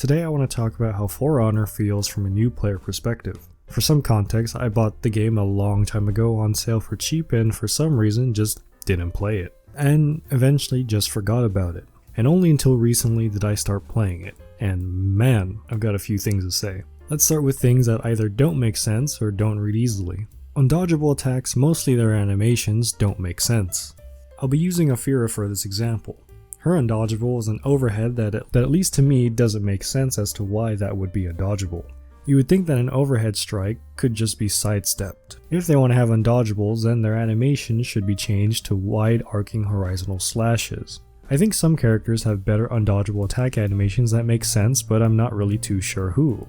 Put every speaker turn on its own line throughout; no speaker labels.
Today I want to talk about how For Honor feels from a new player perspective. For some context, I bought the game a long time ago on sale for cheap and for some reason just didn't play it. And eventually just forgot about it. And only until recently did I start playing it. And man, I've got a few things to say. Let's start with things that either don't make sense or don't read easily. Undodgeable attacks, mostly their animations, don't make sense. I'll be using Afira for this example. Her undodgeable is an overhead that at least to me doesn't make sense as to why that would be undodgeable. You would think that an overhead strike could just be sidestepped. If they want to have undodgeables, then their animation should be changed to wide arcing horizontal slashes. I think some characters have better undodgeable attack animations that make sense, but I'm not really too sure who.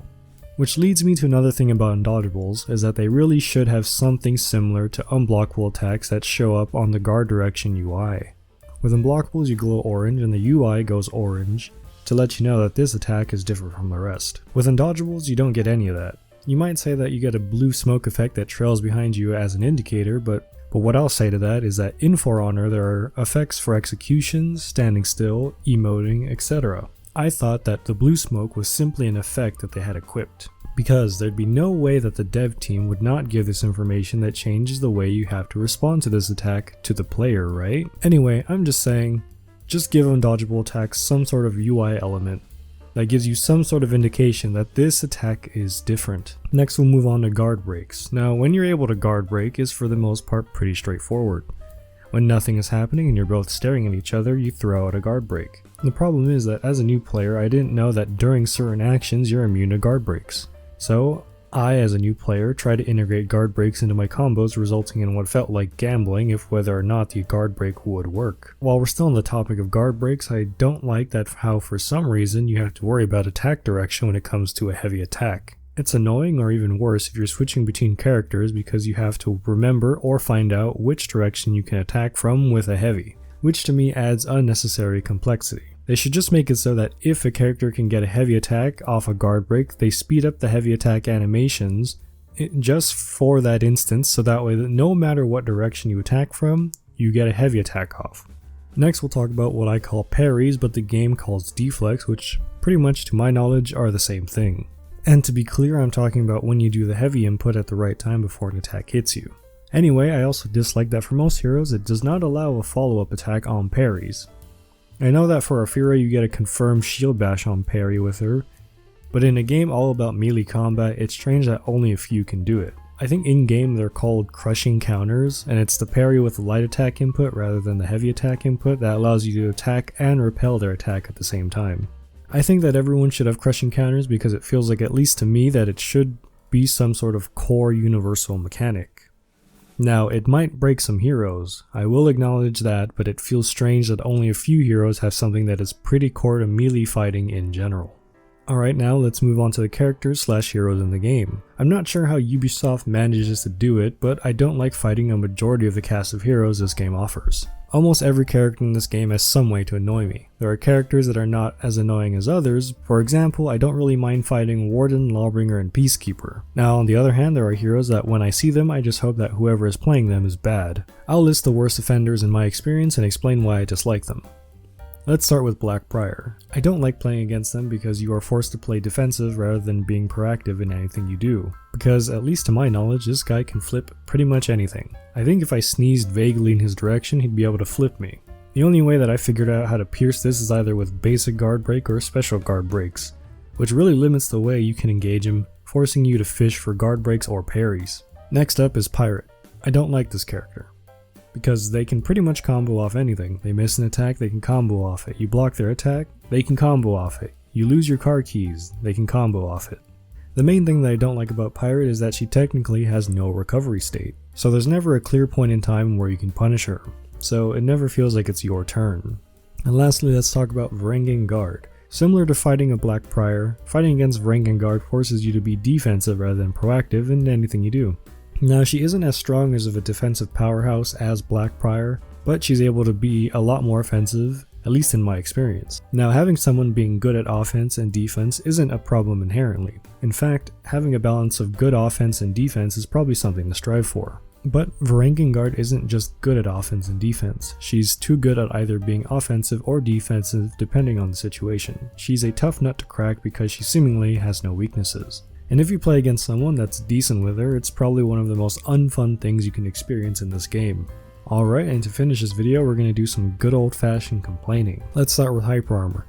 Which leads me to another thing about undodgeables, is that they really should have something similar to unblockable attacks that show up on the guard direction UI. With unblockables you glow orange and the UI goes orange to let you know that this attack is different from the rest. With undodgeables you don't get any of that. You might say that you get a blue smoke effect that trails behind you as an indicator, but what I'll say to that is that in For Honor there are effects for executions, standing still, emoting, etc. I thought that the blue smoke was simply an effect that they had equipped, because there'd be no way that the dev team would not give this information that changes the way you have to respond to this attack to the player, right? Anyway, I'm just saying, just give undodgeable attacks some sort of UI element that gives you some sort of indication that this attack is different. Next we'll move on to guard breaks. Now when you're able to guard break is for the most part pretty straightforward. When nothing is happening and you're both staring at each other, you throw out a guard break. The problem is that as a new player I didn't know that during certain actions you're immune to guard breaks. So I, as a new player, tried to integrate guard breaks into my combos, resulting in what felt like gambling if whether or not the guard break would work. While we're still on the topic of guard breaks, I don't like that how for some reason you have to worry about attack direction when it comes to a heavy attack. It's annoying, or even worse if you're switching between characters because you have to remember or find out which direction you can attack from with a heavy, which to me adds unnecessary complexity. They should just make it so that if a character can get a heavy attack off a guard break, they speed up the heavy attack animations just for that instance, so that way that no matter what direction you attack from, you get a heavy attack off. Next we'll talk about what I call parries, but the game calls deflects, which pretty much to my knowledge are the same thing. And to be clear, I'm talking about when you do the heavy input at the right time before an attack hits you. Anyway, I also dislike that for most heroes it does not allow a follow-up attack on parries. I know that for Afira you get a confirmed shield bash on parry with her, but in a game all about melee combat it's strange that only a few can do it. I think in game they're called crushing counters, and it's the parry with the light attack input rather than the heavy attack input that allows you to attack and repel their attack at the same time. I think that everyone should have crushing counters because it feels like, at least to me, that it should be some sort of core universal mechanic. Now, it might break some heroes, I will acknowledge that, but it feels strange that only a few heroes have something that is pretty core to melee fighting in general. Alright, now let's move on to the characters / heroes in the game. I'm not sure how Ubisoft manages to do it, but I don't like fighting a majority of the cast of heroes this game offers. Almost every character in this game has some way to annoy me. There are characters that are not as annoying as others. For example, I don't really mind fighting Warden, Lawbringer, and Peacekeeper. Now on the other hand, there are heroes that when I see them I just hope that whoever is playing them is bad. I'll list the worst offenders in my experience and explain why I dislike them. Let's start with Blackbriar. I don't like playing against them because you are forced to play defensive rather than being proactive in anything you do. Because, at least to my knowledge, this guy can flip pretty much anything. I think if I sneezed vaguely in his direction, he'd be able to flip me. The only way that I figured out how to pierce this is either with basic guard break or special guard breaks, which really limits the way you can engage him, forcing you to fish for guard breaks or parries. Next up is Pirate. I don't like this character, because they can pretty much combo off anything. They miss an attack, they can combo off it. You block their attack, they can combo off it. You lose your car keys, they can combo off it. The main thing that I don't like about Pirate is that she technically has no recovery state. So there's never a clear point in time where you can punish her. So it never feels like it's your turn. And lastly, let's talk about Varangian Guard. Similar to fighting a Blackbriar, fighting against Varangian Guard forces you to be defensive rather than proactive in anything you do. Now, she isn't as strong as of a defensive powerhouse as Blackbriar, but she's able to be a lot more offensive, at least in my experience. Now, having someone being good at offense and defense isn't a problem inherently. In fact, having a balance of good offense and defense is probably something to strive for. But Varangiangard isn't just good at offense and defense, she's too good at either being offensive or defensive depending on the situation. She's a tough nut to crack because she seemingly has no weaknesses. And if you play against someone that's decent with her, it's probably one of the most unfun things you can experience in this game. Alright, and to finish this video, we're going to do some good old-fashioned complaining. Let's start with Hyper Armor.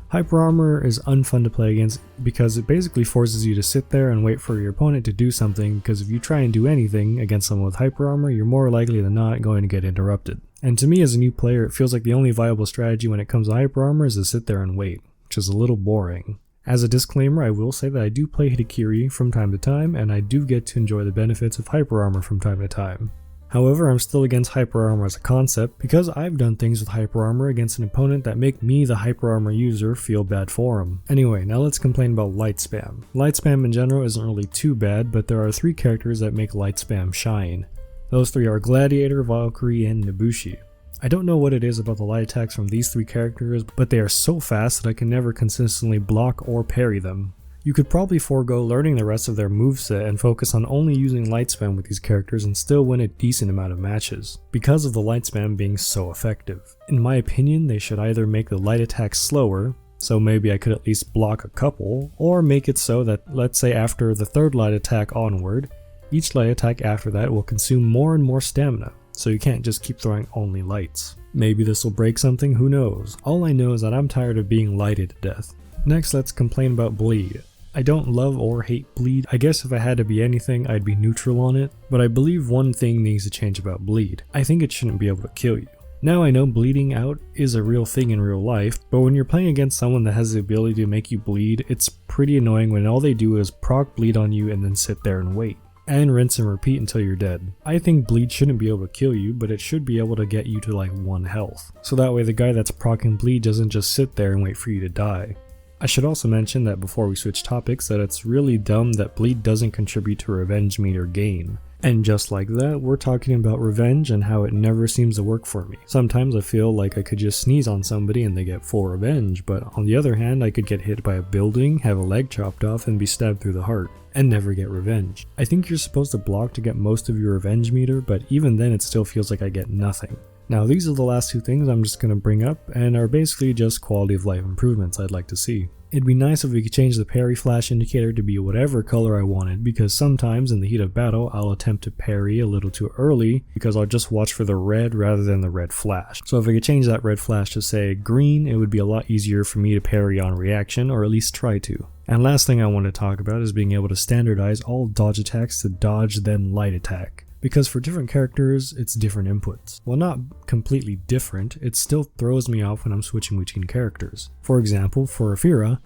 Hyper Armor is unfun to play against because it basically forces you to sit there and wait for your opponent to do something, because if you try and do anything against someone with Hyper Armor, you're more likely than not going to get interrupted. And to me as a new player, it feels like the only viable strategy when it comes to Hyper Armor is to sit there and wait, which is a little boring. As a disclaimer, I will say that I do play Hitokiri from time to time, and I do get to enjoy the benefits of Hyper Armor from time to time. However, I'm still against Hyper Armor as a concept because I've done things with Hyper Armor against an opponent that make me, the Hyper Armor user, feel bad for him. Anyway, now let's complain about Light Spam. Light Spam in general isn't really too bad, but there are 3 characters that make Light Spam shine. Those 3 are Gladiator, Valkyrie, and Nobushi. I don't know what it is about the light attacks from these 3 characters, but they are so fast that I can never consistently block or parry them. You could probably forego learning the rest of their moveset and focus on only using light spam with these characters and still win a decent amount of matches, because of the light spam being so effective. In my opinion, they should either make the light attacks slower, so maybe I could at least block a couple, or make it so that, let's say after the 3rd light attack onward, each light attack after that will consume more and more stamina, so you can't just keep throwing only lights. Maybe this will break something, who knows. All I know is that I'm tired of being lighted to death. Next, let's complain about bleed. I don't love or hate bleed. I guess if I had to be anything, I'd be neutral on it, but I believe one thing needs to change about bleed. I think it shouldn't be able to kill you. Now I know bleeding out is a real thing in real life, but when you're playing against someone that has the ability to make you bleed, it's pretty annoying when all they do is proc bleed on you and then sit there and wait. And rinse and repeat until you're dead. I think bleed shouldn't be able to kill you, but it should be able to get you to like 1 health. So that way the guy that's proccing bleed doesn't just sit there and wait for you to die. I should also mention that before we switch topics that it's really dumb that bleed doesn't contribute to revenge meter gain. And just like that, we're talking about revenge and how it never seems to work for me. Sometimes I feel like I could just sneeze on somebody and they get full revenge, but on the other hand I could get hit by a building, have a leg chopped off, and be stabbed through the heart, and never get revenge. I think you're supposed to block to get most of your revenge meter, but even then it still feels like I get nothing. Now these are the last 2 things I'm just going to bring up, and are basically just quality of life improvements I'd like to see. It'd be nice if we could change the parry flash indicator to be whatever color I wanted, because sometimes in the heat of battle I'll attempt to parry a little too early because I'll just watch for the red rather than the red flash. So if I could change that red flash to say green, it would be a lot easier for me to parry on reaction, or at least try to. And last thing I want to talk about is being able to standardize all dodge attacks to dodge then light attack. Because for different characters, it's different inputs. While not completely different, it still throws me off when I'm switching between characters. For example, for Afira,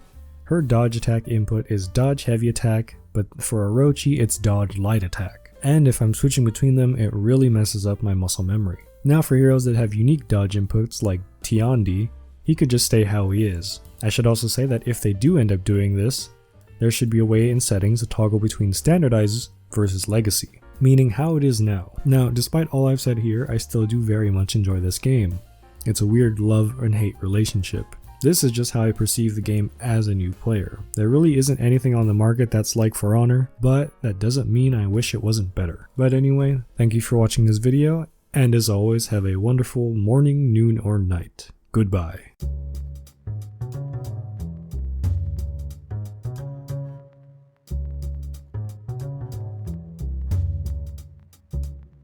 her dodge attack input is dodge heavy attack, but for Orochi it's dodge light attack. And if I'm switching between them, it really messes up my muscle memory. Now for heroes that have unique dodge inputs like Tiandi, he could just stay how he is. I should also say that if they do end up doing this, there should be a way in settings to toggle between standardize versus legacy, meaning how it is now. Now, despite all I've said here, I still do very much enjoy this game. It's a weird love and hate relationship. This is just how I perceive the game as a new player. There really isn't anything on the market that's like For Honor, but that doesn't mean I wish it wasn't better. But anyway, thank you for watching this video, and as always, have a wonderful morning, noon, or night. Goodbye.